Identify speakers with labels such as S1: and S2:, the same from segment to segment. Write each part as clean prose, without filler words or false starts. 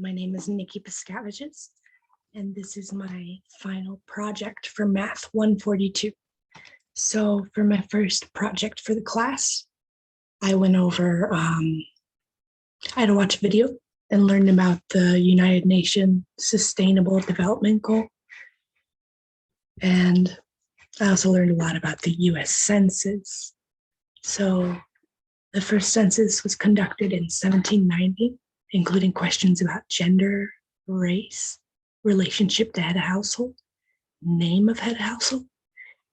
S1: My name is Nikki Piscaviges, and this is my final project for Math142. So for my first project for the class, I went over, I had to watch a video and learn about the United Nations Sustainable Development Goal. And I also learned a lot about the US Census. So the first census was conducted in 1790, including questions about gender, race, relationship to head of household, name of head of household,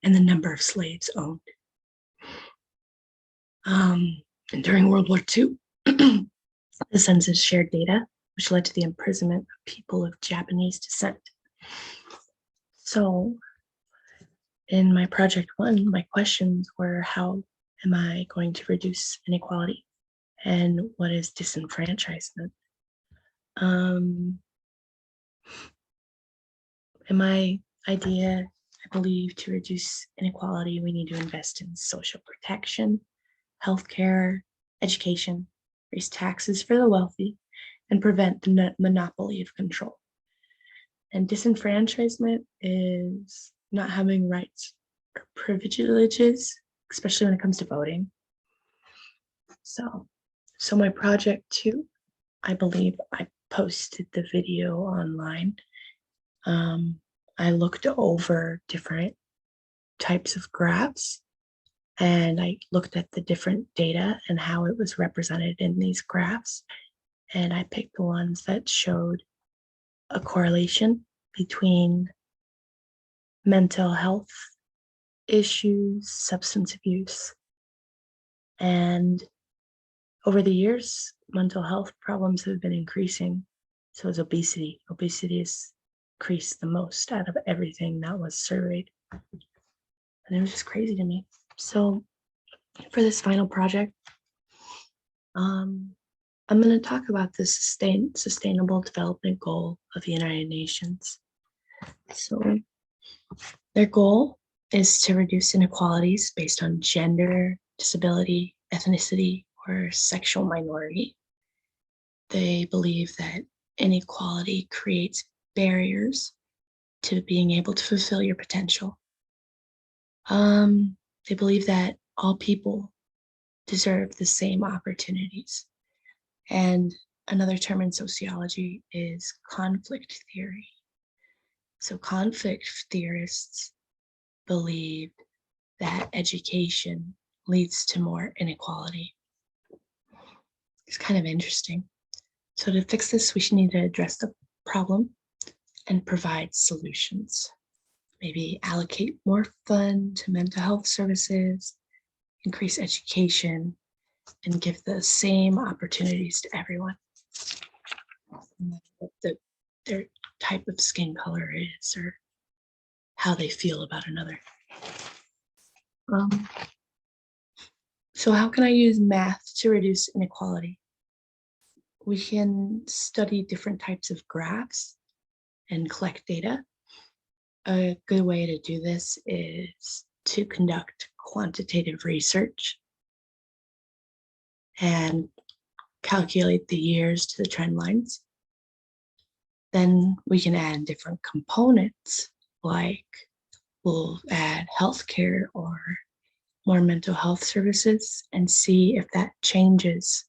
S1: and the number of slaves owned. And during World War II, the census shared data, which led to the imprisonment of people of Japanese descent. So in my project one, my questions were, how am I going to reduce inequality? And what is disenfranchisement? In my idea, I believe to reduce inequality, we need to invest in social protection, healthcare, education, raise taxes for the wealthy, and prevent the monopoly of control. And disenfranchisement is not having rights or privileges, especially when it comes to voting. So my project two, I believe I posted the video online. I looked over different types of graphs, and I looked at the different data and how it was represented in these graphs. And I picked the ones that showed a correlation between mental health issues, substance abuse, and over the years, mental health problems have been increasing. So is obesity. Obesity has increased the most out of everything that was surveyed. And it was just crazy to me. So for this final project, I'm going to talk about the Sustainable Development Goal of the United Nations. So their goal is to reduce inequalities based on gender, disability, ethnicity, or sexual minority. They believe that inequality creates barriers to being able to fulfill your potential. They believe that all people deserve the same opportunities. And another term in sociology is conflict theory. So conflict theorists believe that education leads to more inequality. It's kind of interesting. So to fix this, we should need to address the problem and provide solutions. Maybe allocate more funds to mental health services, increase education, and give the same opportunities to everyone. What their type of skin color is, or how they feel about another. So how can I use math to reduce inequality? We can study different types of graphs and collect data. A good way to do this is to conduct quantitative research and calculate the years to the trend lines. Then we can add different components, like we'll add healthcare or more mental health services, and see if that changes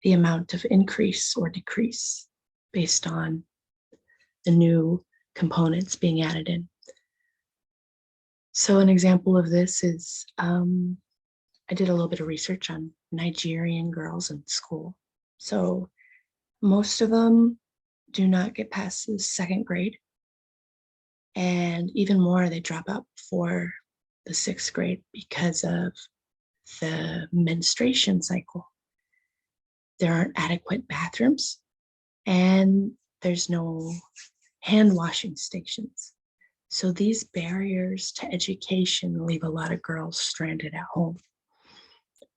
S1: the amount of increase or decrease based on the new components being added in. So an example of this is, I did a little bit of research on Nigerian girls in school. So most of them do not get past the second grade. And even more, they drop out before the sixth grade because of the menstruation cycle. There aren't adequate bathrooms, and there's no hand washing stations. So these barriers to education leave a lot of girls stranded at home.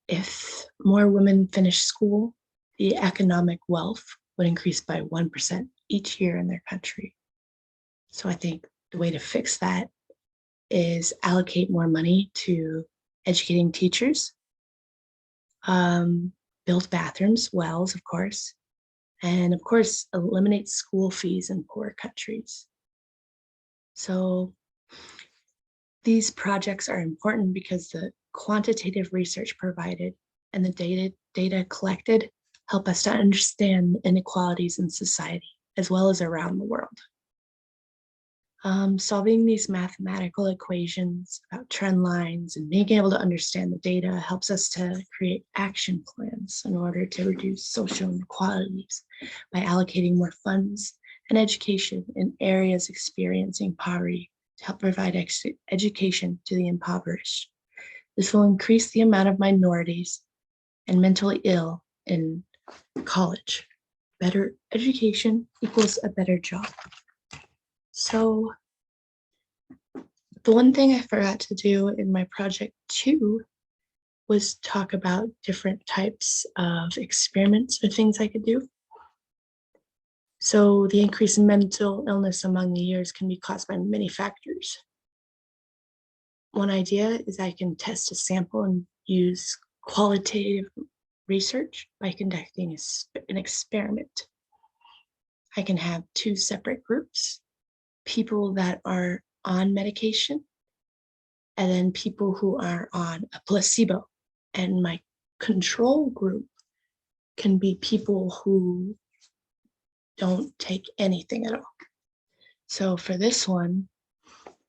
S1: If more women finish school, the economic wealth would increase by 1% each year in their country. So I think the way to fix that is allocate more money to educating teachers, build bathrooms, wells, of course, and of course, eliminate school fees in poor countries. So these projects are important because the quantitative research provided and the data collected help us to understand inequalities in society as well as around the world. Solving these mathematical equations about trend lines and being able to understand the data helps us to create action plans in order to reduce social inequalities by allocating more funds and education in areas experiencing poverty to help provide education to the impoverished. This will increase the amount of minorities and mentally ill in college. Better education equals a better job. So the one thing I forgot to do in my project 2 was talk about different types of experiments or things I could do. So the increase in mental illness among the years can be caused by many factors. One idea is I can test a sample and use qualitative research by conducting an experiment. I can have 2 separate groups, people that are on medication and then people who are on a placebo. And my control group can be people who don't take anything at all. So for this one,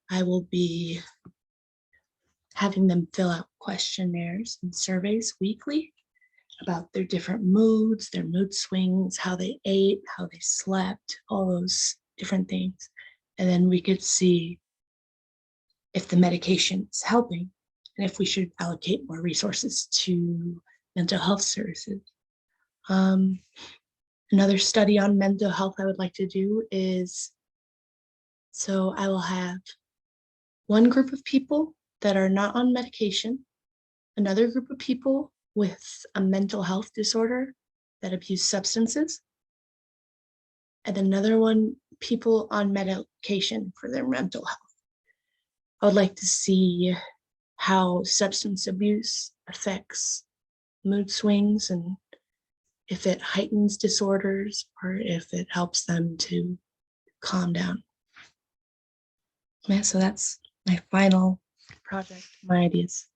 S1: I will be having them fill out questionnaires and surveys weekly about their different moods, their mood swings, how they ate, how they slept, all those different things. And then we could see if the medication is helping and if we should allocate more resources to mental health services. Another study on mental health I would like to do is, so I will have one group of people that are not on medication, another group of people with a mental health disorder that abuse substances, and another one, people on medication for their mental health. I would like to see how substance abuse affects mood swings and if it heightens disorders or if it helps them to calm down. Yeah, so that's my final project, my ideas.